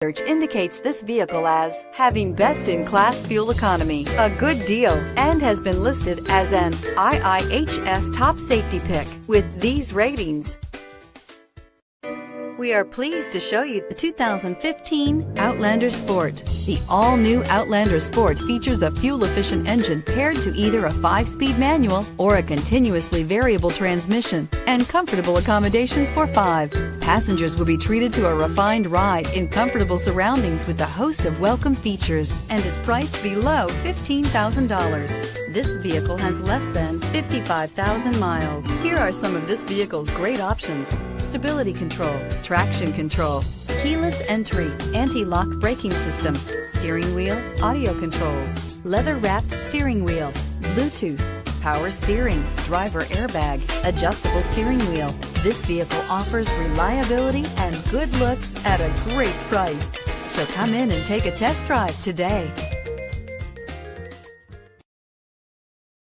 Research indicates this vehicle as having best-in-class fuel economy, a good deal, and has been listed as an IIHS top safety pick with these ratings. We are pleased to show you the 2015 Outlander Sport. The all-new Outlander Sport features a fuel-efficient engine paired to either a 5-speed manual or a continuously variable transmission, and comfortable accommodations for 5. Passengers will be treated to a refined ride in comfortable surroundings with a host of welcome features and is priced below $15,000. This vehicle has less than 55,000 miles. Here are some of this vehicle's great options: stability control, traction control, keyless entry, anti-lock braking system, steering wheel audio controls, leather-wrapped steering wheel, Bluetooth, power steering, driver airbag, adjustable steering wheel. This vehicle offers reliability and good looks at a great price. So come in and take a test drive today.